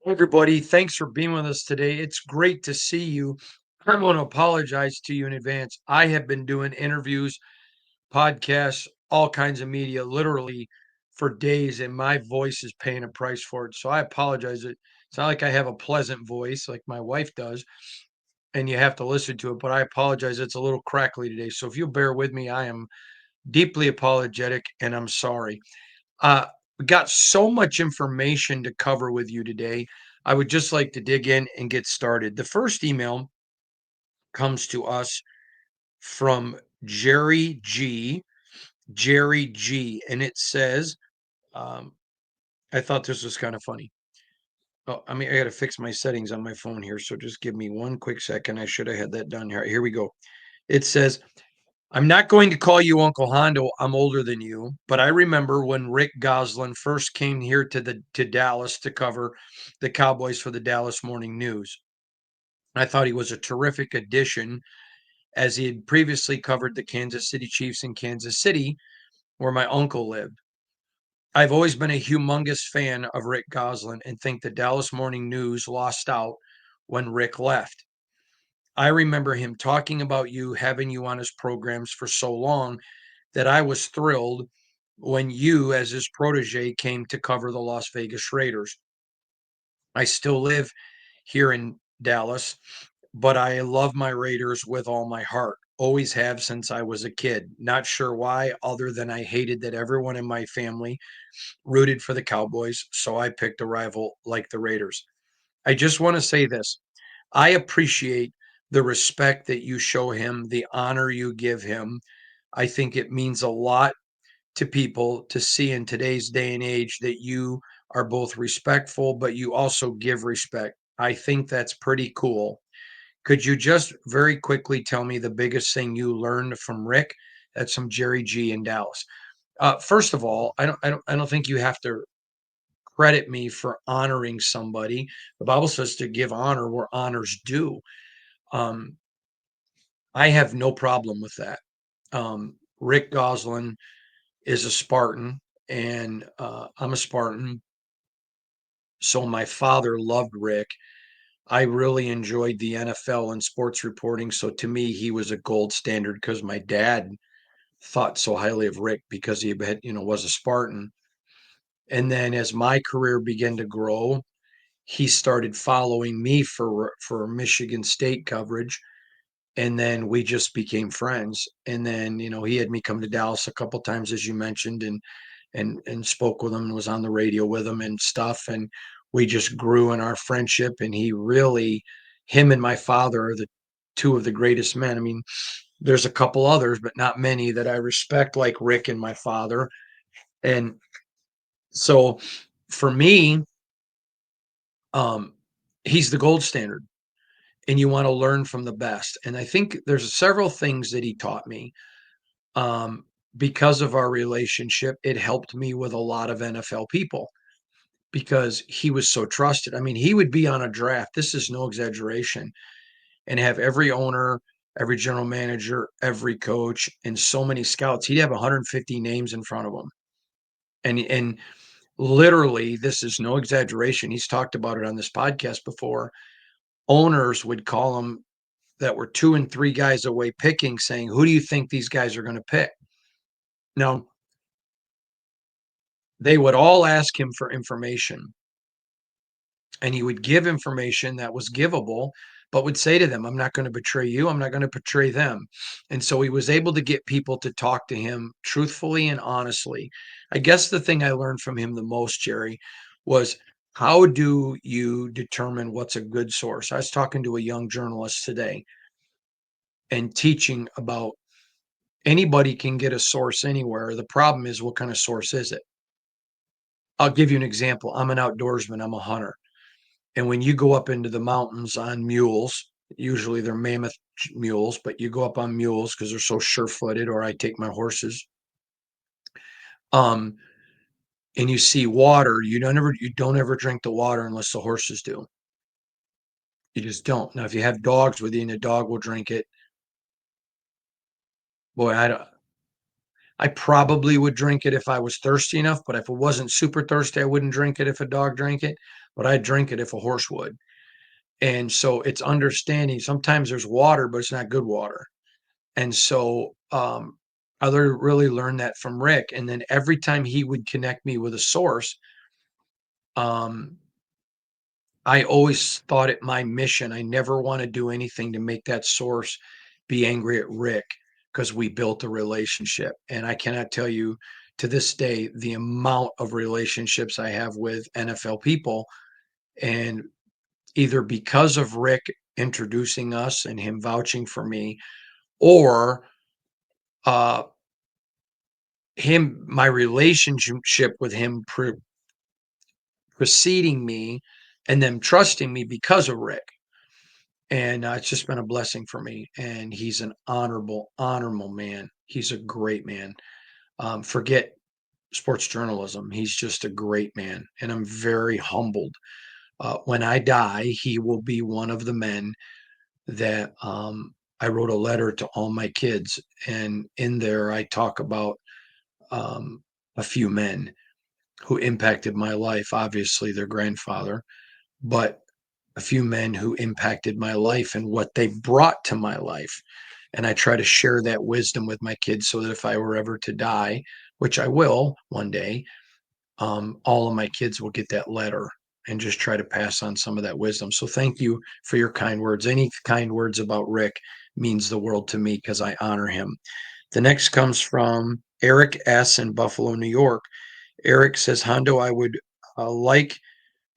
Hey, everybody, thanks for being with us today. It's great to see you. I want to apologize to you in advance. I have been doing interviews, podcasts, all kinds of media literally for days, and my voice is paying a price for it. So I apologize. It's not like I have a pleasant voice like my wife does, and you have to listen to it, but I apologize. It's a little crackly today. So if you'll bear with me, I am deeply apologetic and I'm sorry. We got so much information to cover with you today. I would just like to dig in and get started. The first email comes to us from Jerry G. Jerry G. And it says, um, I thought this was kind of funny. Oh, I got to fix my settings on my phone here. So just give me one quick second. I should have had that done here. Here we go. It says, I'm not going to call you Uncle Hondo. I'm older than you, but I remember when Rick Goslin first came here to Dallas to cover the Cowboys for the Dallas Morning News. I thought he was a terrific addition as he had previously covered the Kansas City Chiefs in Kansas City, where my uncle lived. I've always been a humongous fan of Rick Goslin and think the Dallas Morning News lost out when Rick left. I remember him talking about you, having you on his programs for so long that I was thrilled when you, as his protege, came to cover the Las Vegas Raiders. I still live here in Dallas, but I love my Raiders with all my heart. Always have since I was a kid. Not sure why, other than I hated that everyone in my family rooted for the Cowboys, so I picked a rival like the Raiders. I just want to say this. I appreciate the respect that you show him, the honor you give him. I think it means a lot to people to see in today's day and age that you are both respectful, but you also give respect. I think that's pretty cool. Could you just very quickly tell me the biggest thing you learned from Rick? That's from Jerry G in Dallas. First of all, I don't think you have to credit me for honoring somebody. The Bible says to give honor where honors due. Um, I have no problem with that. Rick Goslin is a Spartan, and I'm a Spartan. So my father loved Rick. I really enjoyed the NFL and sports reporting. So to me, he was a gold standard because my dad thought so highly of Rick because he had, was a Spartan. And then as my career began to grow, he started following me for Michigan State coverage, and then we just became friends. And then he had me come to Dallas a couple times, as you mentioned, and spoke with him and was on the radio with him and stuff. And we just grew in our friendship. And him and my father are the two of the greatest men. I mean, there's a couple others, but not many that I respect like Rick and my father. And so for me, um, he's the gold standard and you want to learn from the best. And I think there's several things that he taught me. Um, because of our relationship, it helped me with a lot of NFL people because he was so trusted. I mean, he would be on a draft. This is no exaggeration, and have every owner, every general manager, every coach, and so many scouts. He'd have 150 names in front of him, and literally, this is no exaggeration. He's talked about it on this podcast before. Owners would call him that were 2 and 3 guys away picking, saying, "Who do you think these guys are going to pick?" Now, they would all ask him for information, and he would give information that was givable, but would say to them, "I'm not going to betray you. I'm not going to betray them." And so he was able to get people to talk to him truthfully and honestly. I guess the thing I learned from him the most, Jerry, was how do you determine what's a good source? I was talking to a young journalist today and teaching about anybody can get a source anywhere. The problem is, what kind of source is it? I'll give you an example. I'm an outdoorsman, I'm a hunter. And when you go up into the mountains on mules, usually they're mammoth mules, but you go up on mules because they're so sure-footed, or I take my horses. Um, and you see water, you don't ever drink the water unless the horses do. You just don't. Now, if you have dogs with you and the dog will drink it, boy, I don't. I probably would drink it if I was thirsty enough, but if it wasn't super thirsty, I wouldn't drink it if a dog drank it, but I'd drink it if a horse would. And so it's understanding sometimes there's water, but it's not good water. And so, I really learned that from Rick, and then every time he would connect me with a source, um, I always thought it my mission. I never wanna do anything to make that source be angry at Rick because we built a relationship, and I cannot tell you to this day the amount of relationships I have with NFL people, and either because of Rick introducing us and him vouching for me, or, uh, my relationship with him preceding me and them trusting me because of Rick. And, it's just been a blessing for me, and he's an honorable man. He's a great man. Forget sports journalism, he's just a great man, and I'm very humbled. When I die, he will be one of the men that, I wrote a letter to all my kids, and in there, I talk about, um, a few men who impacted my life, obviously their grandfather, but a few men who impacted my life and what they brought to my life. And I try to share that wisdom with my kids so that if I were ever to die, which I will one day, all of my kids will get that letter and just try to pass on some of that wisdom. So thank you for your kind words. Any kind words about Rick means the world to me because I honor him. The next comes from Eric S. in Buffalo, New York. Eric says, Hondo, I would like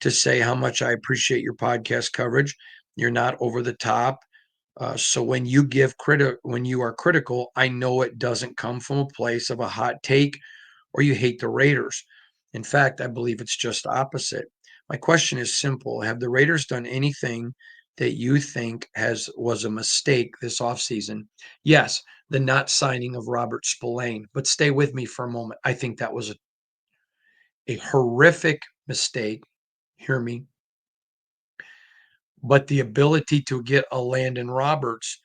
to say how much I appreciate your podcast coverage. You're not over the top. So when you are critical, I know it doesn't come from a place of a hot take or you hate the Raiders. In fact, I believe it's just opposite. My question is simple. Have the Raiders done anything that you think was a mistake this offseason? Yes, the not signing of Robert Spillane, but stay with me for a moment. I think that was a horrific mistake. Hear me. But the ability to get a Landon Roberts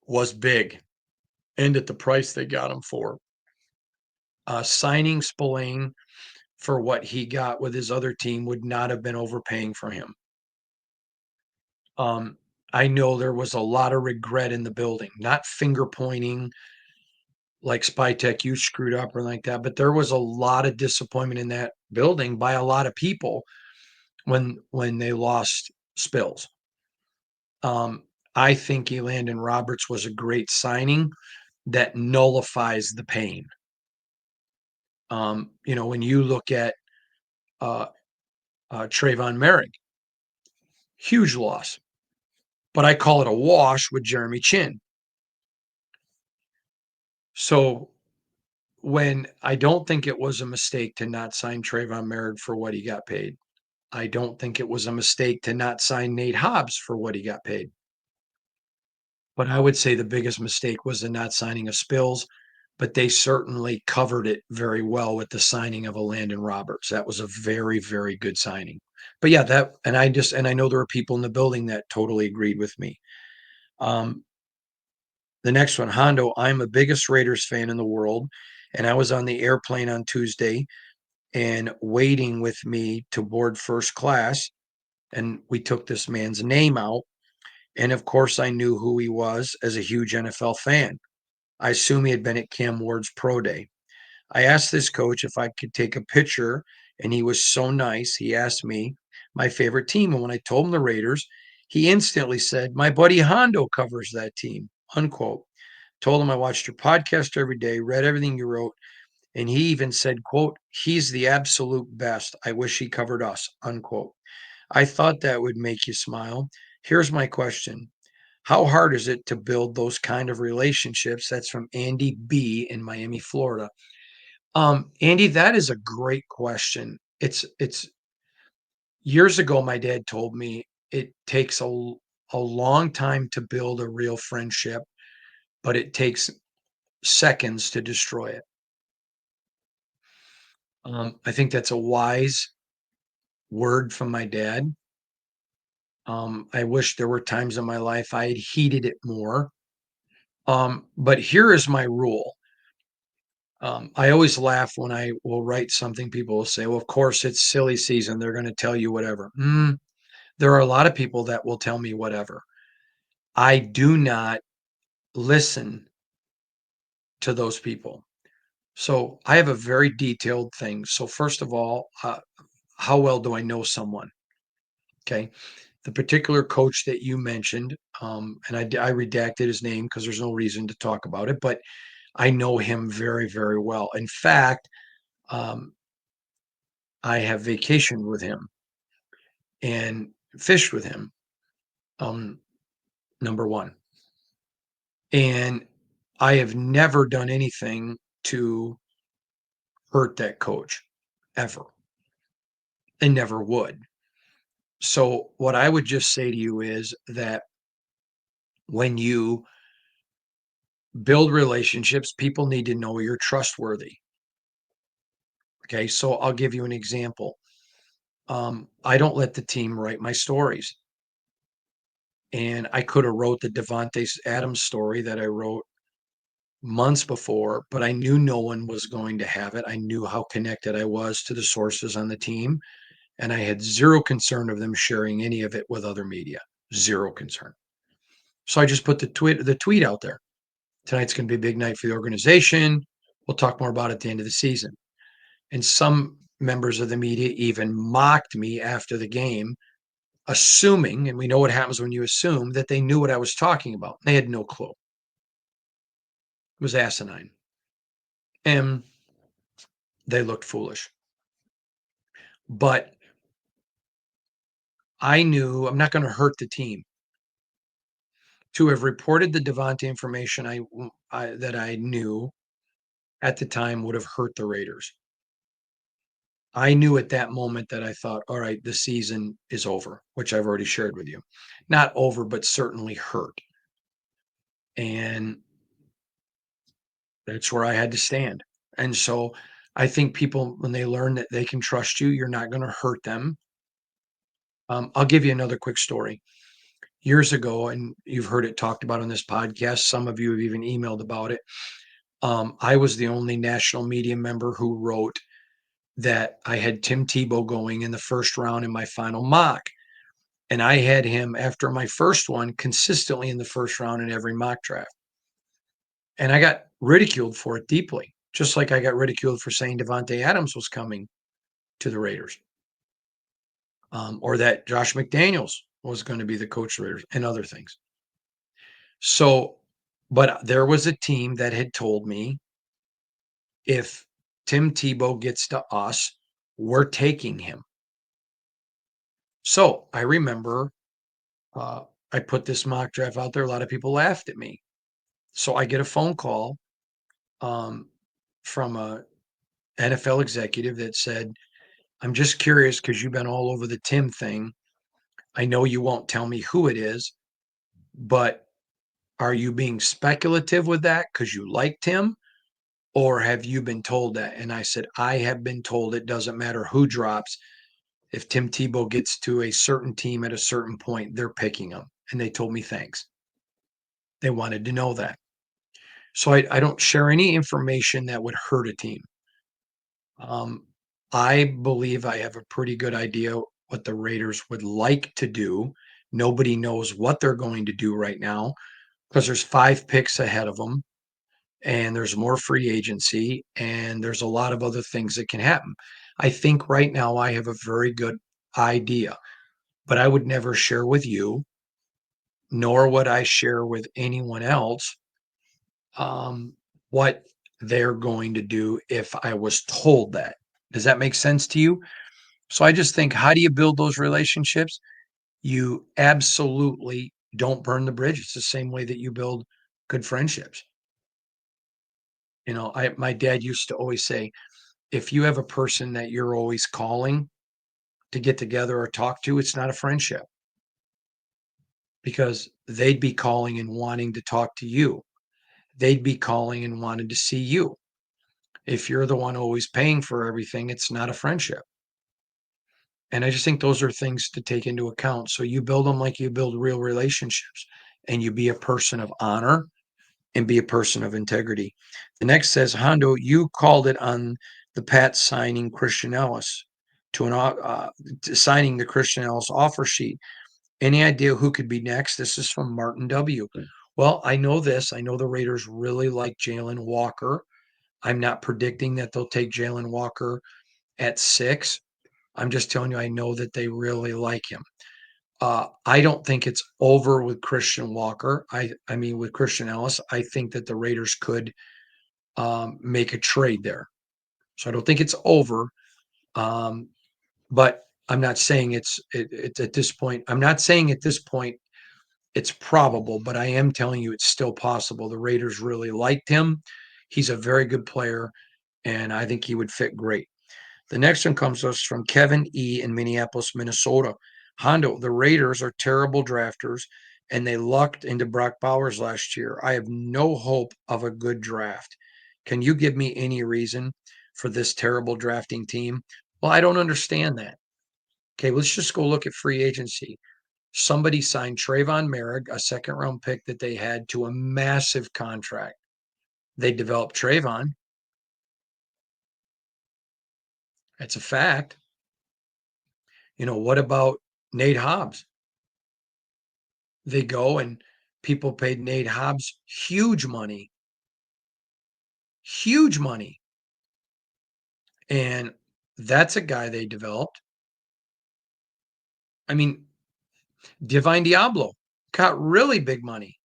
was big, and at the price they got him for. Signing Spillane for what he got with his other team would not have been overpaying for him. Um, I know there was a lot of regret in the building, not finger pointing like Spytech, you screwed up or like that, but there was a lot of disappointment in that building by a lot of people when they lost Spills. Um, I think Landon Roberts was a great signing that nullifies the pain. When you look at uh, Trayvon Merrick, huge loss, but I call it a wash with Jeremy Chin. So when I don't think it was a mistake to not sign Trayvon Merrick for what he got paid. I don't think it was a mistake to not sign Nate Hobbs for what he got paid. But I would say the biggest mistake was the not signing of Spills, but they certainly covered it very well with the signing of a Landon Roberts. That was a very, very good signing. But yeah, I know there are people in the building that totally agreed with me. Um, the next one, Hondo, I'm the biggest Raiders fan in the world, and I was on the airplane on Tuesday and waiting with me to board first class, and we took this man's name out, and of course I knew who he was as a huge NFL fan. I assume he had been at Cam Ward's pro day. I asked this coach if I could take a picture, and he was so nice. He asked me my favorite team, and when I told him the Raiders, he instantly said, "My buddy Hondo covers that team." Unquote. Told him I watched your podcast every day, read everything you wrote, and he even said, "quote He's the absolute best. I wish he covered us." Unquote. I thought that would make you smile. Here's my question. How hard is it to build those kind of relationships? That's from Andy B in Miami, Florida. Andy, that is a great question. It's years ago, my dad told me it takes a long time to build a real friendship, but it takes seconds to destroy it. I think that's a wise word from my dad. I wish there were times in my life I had heeded it more. But here is my rule. I always laugh when I will write something. People will say, "Well, of course, it's silly season. They're going to tell you whatever." There are a lot of people that will tell me whatever. I do not listen to those people. So I have a very detailed thing. So first of all, how well do I know someone? Okay. The particular coach that you mentioned, and I redacted his name because there's no reason to talk about it, but I know him very, very well. In fact, um, I have vacationed with him and fished with him, um, number one. And I have never done anything to hurt that coach ever and never would. So, what I would just say to you is that when you build relationships, people need to know you're trustworthy. Okay. So, I'll give you an example. I don't let the team write my stories. And I could have wrote the Devontae Adams story that I wrote months before, but I knew no one was going to have it. I knew how connected I was to the sources on the team, and I had zero concern of them sharing any of it with other media. Zero concern. So I just put the tweet out there. Tonight's going to be a big night for the organization. We'll talk more about it at the end of the season. And some members of the media even mocked me after the game, assuming, and we know what happens when you assume, that they knew what I was talking about. They had no clue. It was asinine. And they looked foolish. But I knew I'm not going to hurt the team. To have reported the Devontae information that I knew at the time would have hurt the Raiders. I knew at that moment that I thought, all right, the season is over, which I've already shared with you. Not over, but certainly hurt. And that's where I had to stand. And so I think people, when they learn that they can trust you, you're not going to hurt them. I'll give you another quick story. Years ago, and you've heard it talked about on this podcast, some of you have even emailed about it. I was the only national media member who wrote that I had Tim Tebow going in the first round in my final mock. And I had him after my first one consistently in the first round in every mock draft. And I got ridiculed for it deeply, just like I got ridiculed for saying Devontae Adams was coming to the Raiders, or that Josh McDaniels was going to be the coach of the Raiders and other things. So, but there was a team that had told me if Tim Tebow gets to us, we're taking him. So I remember I put this mock draft out there. A lot of people laughed at me. So I get a phone call um, from a NFL executive that said, I'm just curious because you've been all over the Tim thing. I know you won't tell me who it is, but are you being speculative with that because you liked him? Or have you been told that? And I said, I have been told it doesn't matter who drops. If Tim Tebow gets to a certain team at a certain point, they're picking him. And they told me thanks. They wanted to know that. So I don't share any information that would hurt a team. Um, I believe I have a pretty good idea what the Raiders would like to do. Nobody knows what they're going to do right now because there's 5 picks ahead of them and there's more free agency and there's a lot of other things that can happen. I think right now I have a very good idea, but I would never share with you, nor would I share with anyone else what they're going to do if I was told that. Does that make sense to you? So I just think, how do you build those relationships? You absolutely don't burn the bridge. It's the same way that you build good friendships. My dad used to always say, if you have a person that you're always calling to get together or talk to, it's not a friendship because they'd be calling and wanting to talk to you. They'd be calling and wanting to see you. If you're the one always paying for everything, it's not a friendship. And I just think those are things to take into account. So you build them like you build real relationships and you be a person of honor and be a person of integrity. The next says, Hondo, you called it on the Pats signing Christian Ellis to signing the Christian Ellis offer sheet. Any idea who could be next? This is from Martin W. Well, I know this. I know the Raiders really like Jalen Walker. I'm not predicting that they'll take Jalen Walker at 6. I'm just telling you, I know that they really like him. I don't think it's over with Christian Walker. I mean, with Christian Ellis, I think that the Raiders could make a trade there. So I don't think it's over. Um, but I'm not saying it's at this point. I'm not saying at this point it's probable, but I am telling you it's still possible. The Raiders really liked him. He's a very good player, and I think he would fit great. The next one comes to us from Kevin E. in Minneapolis, Minnesota. Hondo, the Raiders are terrible drafters, and they lucked into Brock Bowers last year. I have no hope of a good draft. Can you give me any reason for this terrible drafting team? Well, I don't understand that. Okay, let's just go look at free agency. Somebody signed TRE'VON Merrick, a second round pick that they had, to a massive contract. They developed TRE'VON. That's a fact. What about Nate Hobbs? They go and people paid Nate Hobbs huge money. And that's a guy they developed. I mean, Divine Diablo got really big money.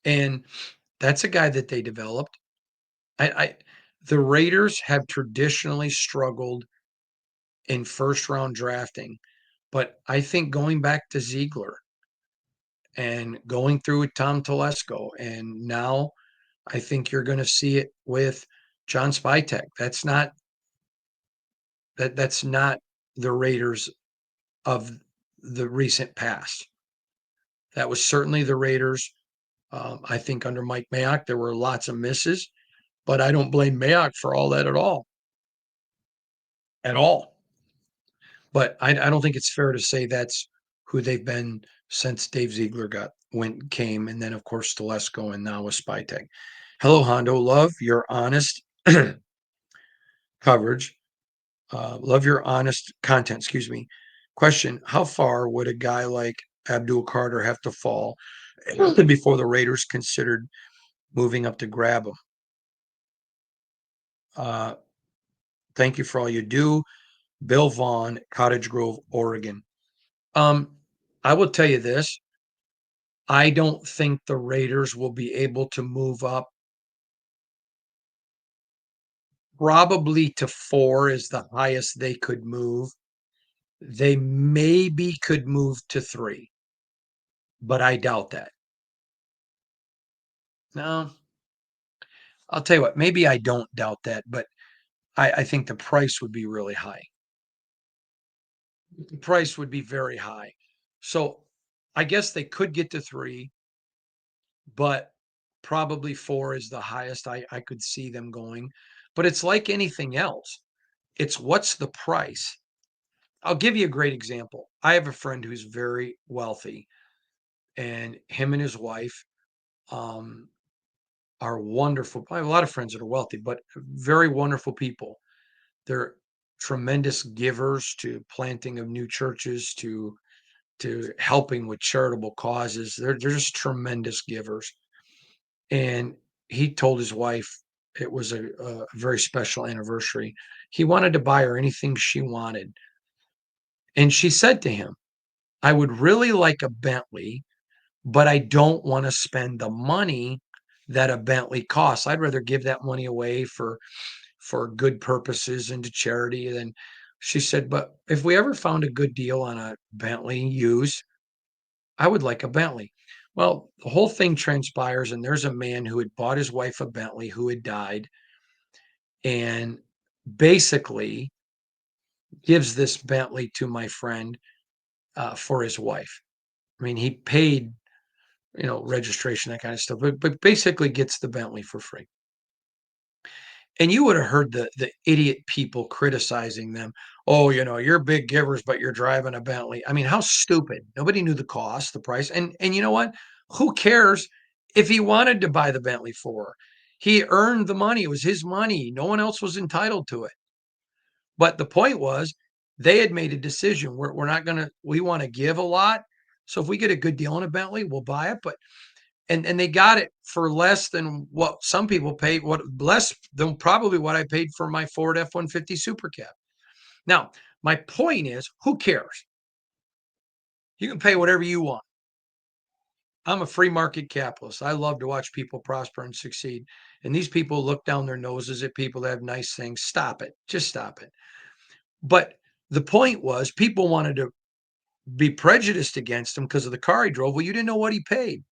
And that's a guy that they developed. I the Raiders have traditionally struggled in first round drafting, but I think going back to Ziegler and going through with Tom Telesco, and now I think you're going to see it with John Spytek. That's not the Raiders of the recent past. That was certainly the Raiders. I think under Mike Mayock there were lots of misses, but I don't blame Mayock for all that at all. But I don't think it's fair to say that's who they've been since Dave Ziegler came, and then of course Telesco, and now with Spytek. Hello, Hondo. Love your honest coverage. Love your honest content. Excuse me. Question: how far would a guy like Abdul Carter have to fall before the Raiders considered moving up to grab him? Uh, Thank you for all you do, Bill Vaughn, Cottage Grove, Oregon. Um, I will tell you this. I don't think the Raiders will be able to move up. Probably to 4 is the highest they could move. They maybe could move to 3, but I doubt that. No, I'll tell you what, maybe I don't doubt that, but I think the price would be really high. The price would be very high. So I guess they could get to 3, but probably 4 is the highest I could see them going. But it's like anything else. It's what's the price? I'll give you a great example. I have a friend who's very wealthy, and him and his wife um, are wonderful. I have a lot of friends that are wealthy, but very wonderful people. They're tremendous givers to planting of new churches, to helping with charitable causes. They're just tremendous givers. And he told his wife it was a very special anniversary. He wanted to buy her anything she wanted. And she said to him, I would really like a Bentley, but I don't want to spend the money that a Bentley costs. I'd rather give that money away for good purposes and to charity. And then she said, but if we ever found a good deal on a Bentley used, I would like a Bentley. Well, the whole thing transpires, and there's a man who had bought his wife a Bentley who had died, and basically gives this Bentley to my friend for his wife. I mean, he paid, registration, that kind of stuff, but basically gets the Bentley for free. And you would have heard the idiot people criticizing them. Oh, you're big givers, but you're driving a Bentley. I mean, how stupid. Nobody knew the cost, the price. And you know what? Who cares if he wanted to buy the Bentley 4. He earned the money. It was his money. No one else was entitled to it. But the point was, they had made a decision. We're not going to, we want to give a lot. So if we get a good deal on a Bentley, we'll buy it. But, and they got it for less than what some people paid, what less than probably what I paid for my Ford F-150 Super Cab. Now, my point is, who cares? You can pay whatever you want. I'm a free market capitalist. I love to watch people prosper and succeed. And these people look down their noses at people that have nice things. Stop it. Just stop it. But the point was, people wanted to be prejudiced against him because of the car he drove. Well, you didn't know what he paid.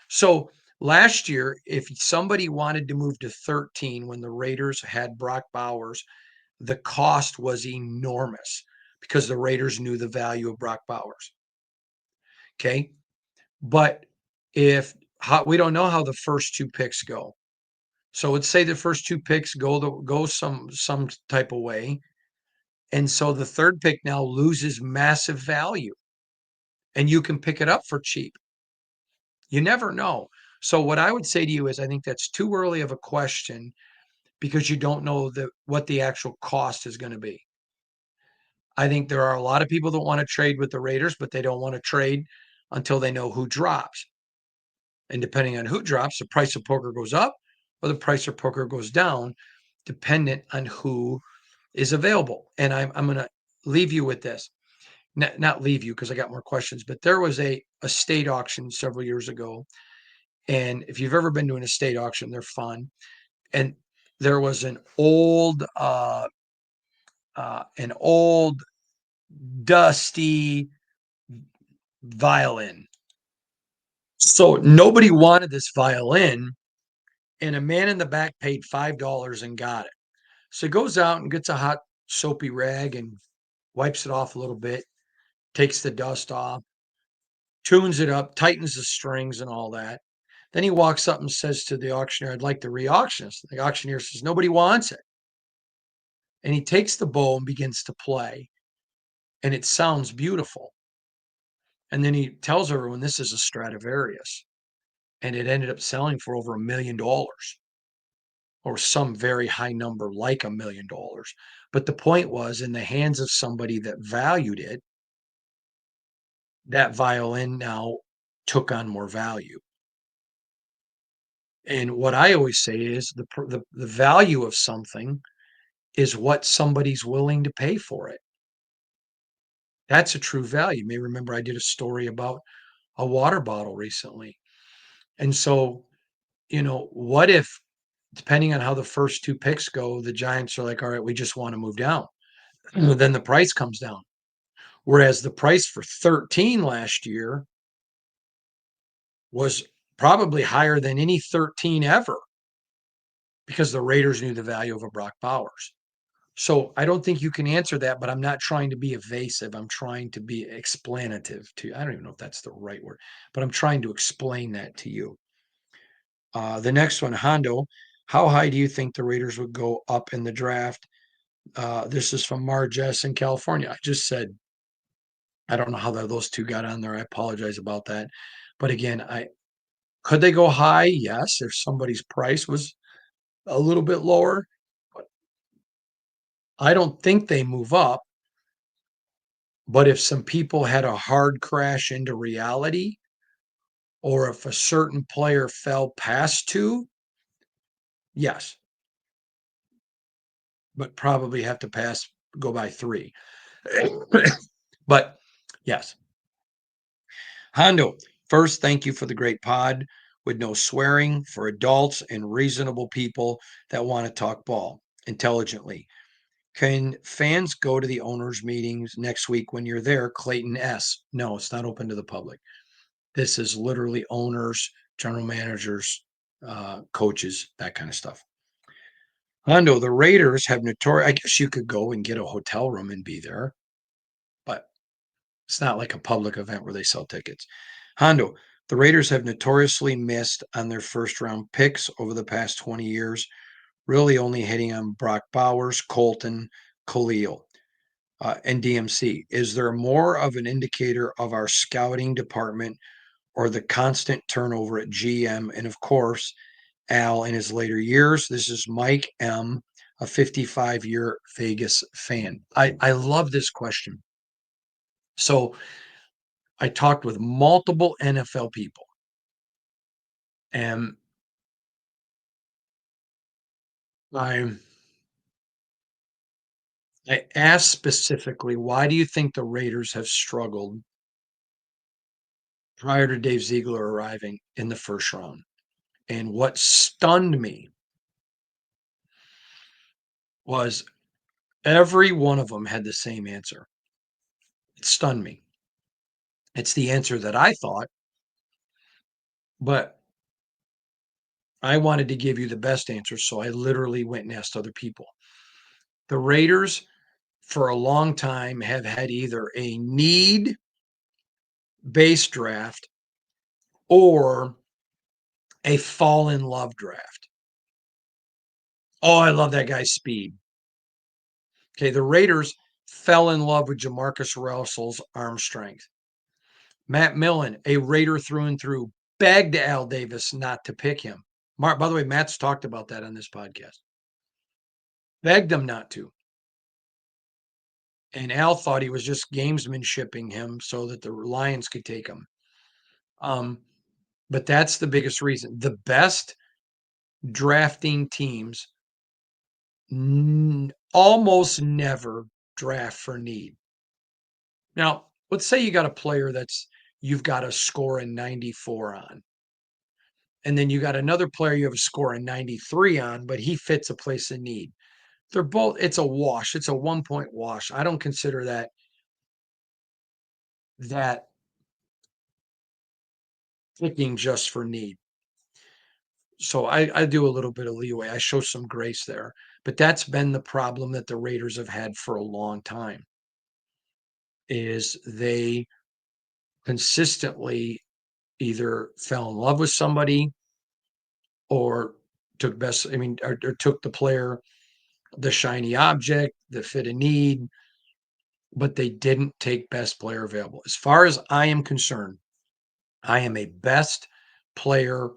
So last year, if somebody wanted to move to 13 when the Raiders had Brock Bowers, the cost was enormous because the Raiders knew the value of Brock Bowers. Okay. But if we don't know how the first two picks go. So let's say the first two picks go some type of way. And so the third pick now loses massive value and you can pick it up for cheap. You never know. So what I would say to you is I think that's too early of a question because you don't know what the actual cost is going to be. I think there are a lot of people that want to trade with the Raiders, but they don't want to trade until they know who drops. And depending on who drops, the price of poker goes up or the price of poker goes down, dependent on who is available. And I'm going to leave you with this. Not leave you because I got more questions, but there was a estate auction several years ago. And if you've ever been to an estate auction, they're fun. And there was an old dusty violin. So nobody wanted this violin, and a man in the back paid $5 and got it. So he goes out and gets a hot soapy rag and wipes it off a little bit, takes the dust off, tunes it up, tightens the strings and all that. Then he walks up and says to the auctioneer, I'd like to re-auction this. The auctioneer says, nobody wants it. And he takes the bow and begins to play, and it sounds beautiful. And then he tells everyone this is a Stradivarius, and it ended up selling for over $1 million or some very high number like $1 million. But the point was, in the hands of somebody that valued it, that violin now took on more value. And what I always say is the value of something is what somebody's willing to pay for it. That's a true value. You may remember I did a story about a water bottle recently. And so, what if, depending on how the first two picks go, the Giants are like, all right, we just want to move down. Then the price comes down. Whereas the price for 13 last year was probably higher than any 13 ever because the Raiders knew the value of a Brock Bowers. So I don't think you can answer that, but I'm not trying to be evasive. I'm trying to be explanative to you. I don't even know if that's the right word, but I'm trying to explain that to you. The next one, Hondo, how high do you think the Raiders would go up in the draft? This is from Marges in California. I just said, I don't know how those two got on there. I apologize about that. But again, could they go high? Yes, if somebody's price was a little bit lower. But I don't think they move up. But if some people had a hard crash into reality, or if a certain player fell past two, yes, but probably have to go by three. But yes. Hondo, first, thank you for the great pod with no swearing for adults and reasonable people that want to talk ball intelligently. Can fans go to the owners' meetings next week when you're there? Clayton S. No, it's not open to the public. This is literally owners, general managers, coaches, that kind of stuff. Hondo, the Raiders have notorious. I guess you could go and get a hotel room and be there, but it's not like a public event where they sell tickets. Hondo, the Raiders have notoriously missed on their first round picks over the past 20 years, really only hitting on Brock Bowers, Colton, Khalil, and DMC. Is there more of an indicator of our scouting department or the constant turnover at GM, and of course, Al in his later years. This is Mike M., a 55-year Vegas fan. I love this question. So I talked with multiple NFL people, and I I asked specifically, why do you think the Raiders have struggled prior to Dave Ziegler arriving in the first round? And what stunned me was every one of them had the same answer. It stunned me. It's the answer that I thought, but I wanted to give you the best answer, so I literally went and asked other people. The Raiders, for a long time, have had either a need based draft or a fall in love draft. Oh, I love that guy's speed. Okay, the Raiders fell in love with Jamarcus Russell's arm strength. Matt Millen, a Raider through and through, begged Al Davis not to pick him. Mark, by the way, Matt's talked about that on this podcast. Begged him not to. And Al thought he was just gamesmanshipping him so that the Lions could take him. Um, but that's the biggest reason. The best drafting teams almost never draft for need. Now, let's say you got a player that's you've got a score in 94 on, and then you got another player you have a score in 93 on, but he fits a place in need. They're both, it's a wash. It's a 1 point wash. I don't consider that picking just for need. So I do a little bit of leeway. I show some grace there. But that's been the problem that the Raiders have had for a long time is they consistently either fell in love with somebody or took best, I mean, or took the player, the shiny object, the fit a need, but they didn't take best player available. As far as I am concerned, I am a best player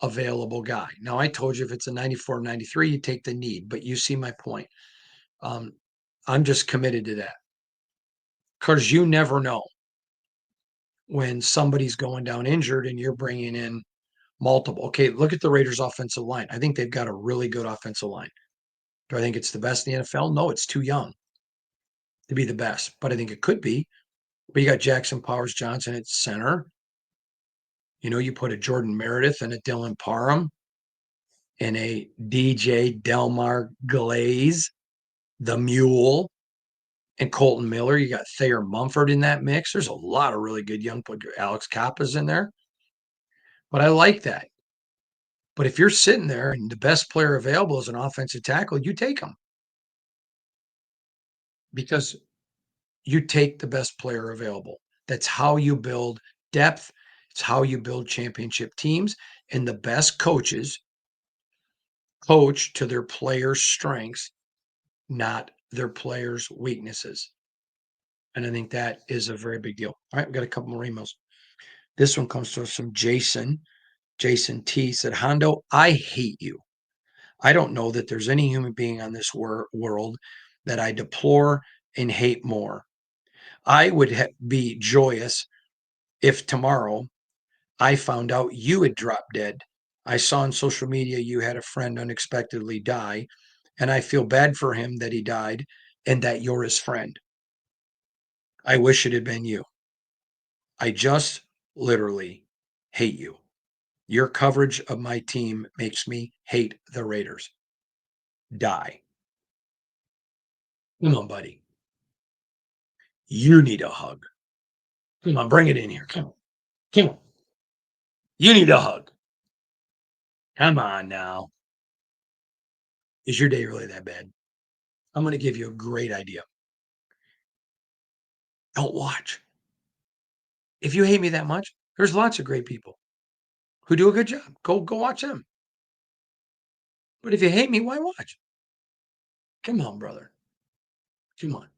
available guy. Now, I told you if it's a 94, 93, you take the need, but you see my point. Um, I'm just committed to that because you never know when somebody's going down injured and you're bringing in multiple. Okay, look at the Raiders' offensive line. I think they've got a really good offensive line. Do I think it's the best in the NFL? No, it's too young to be the best, but I think it could be. But you got Jackson Powers Johnson at center. You know, you put a Jordan Meredith and a Dylan Parham and a DJ Delmar Glaze, the Mule, and Colton Miller. You got Thayer Mumford in that mix. There's a lot of really good young players. Alex Kappa's in there, but I like that. But if you're sitting there and the best player available is an offensive tackle, you take them because you take the best player available. That's how you build depth. It's how you build championship teams. And the best coaches coach to their players' strengths, not their players' weaknesses. And I think that is a very big deal. All right, we've got a couple more emails. This one comes to us from Jason. Jason T said, Hondo, I hate you. I don't know that there's any human being on this world that I deplore and hate more. I would be joyous if tomorrow I found out you had dropped dead. I saw on social media you had a friend unexpectedly die, and I feel bad for him that he died and that you're his friend. I wish it had been you. I just literally hate you. Your coverage of my team makes me hate the Raiders. Die. Come on, buddy. You need a hug. Come on, bring it in here. Come on. Come on. You need a hug. Come on now. Is your day really that bad? I'm going to give you a great idea. Don't watch. If you hate me that much, there's lots of great people who do a good job. Go watch them. But if you hate me, why watch? Come on, brother. Come on.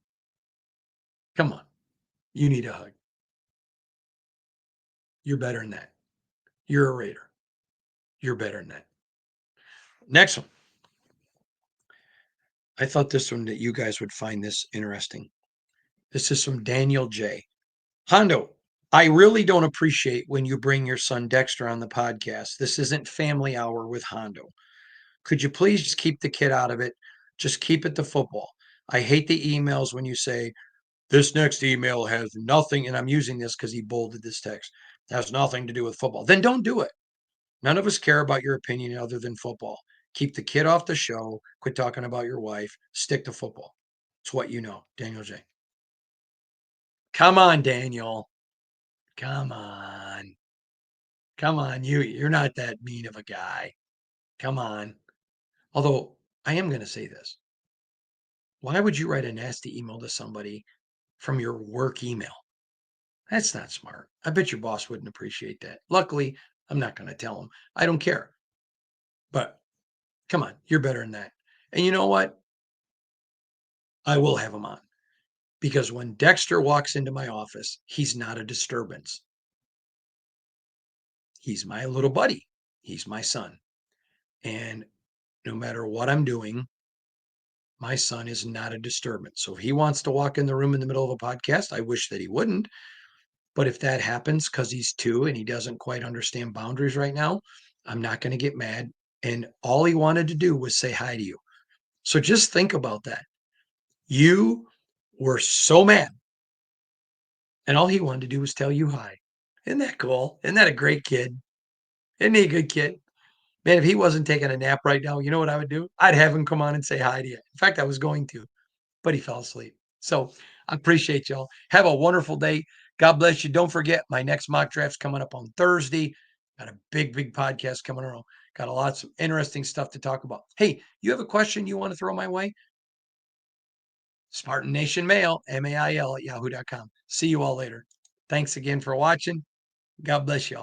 Come on. You need a hug. You're better than that. You're a Raider. You're better than that. Next one. I thought this one that you guys would find this interesting. This is from Daniel J. Hondo, I really don't appreciate when you bring your son Dexter on the podcast. This isn't family hour with Hondo. Could you please just keep the kid out of it? Just keep it to football. I hate the emails when you say, this next email has nothing, and I'm using this because he bolded this text, has nothing to do with football. Then don't do it. None of us care about your opinion other than football. Keep the kid off the show. Quit talking about your wife. Stick to football. It's what you know. Daniel J. Come on, Daniel. Come on. Come on. You're not that mean of a guy. Come on. Although I am going to say this. Why would you write a nasty email to somebody from your work email? That's not smart. I bet your boss wouldn't appreciate that. Luckily, I'm not going to tell him. I don't care. But come on, you're better than that. And you know what? I will have him on because when Dexter walks into my office, he's not a disturbance. He's my little buddy. He's my son. And no matter what I'm doing, my son is not a disturbance. So if he wants to walk in the room in the middle of a podcast, I wish that he wouldn't. But if that happens because he's 2 and he doesn't quite understand boundaries right now, I'm not going to get mad. And all he wanted to do was say hi to you. So just think about that. You were so mad, and all he wanted to do was tell you hi. Isn't that cool? Isn't that a great kid? Isn't he a good kid? Man, if he wasn't taking a nap right now, you know what I would do? I'd have him come on and say hi to you. In fact, I was going to, but he fell asleep. So I appreciate y'all. Have a wonderful day. God bless you. Don't forget, my next mock draft's coming up on Thursday. Got a big podcast coming around. Got a lot of interesting stuff to talk about. Hey, you have a question you want to throw my way? Spartan Nation Mail, MAIL at yahoo.com. See you all later. Thanks again for watching. God bless y'all.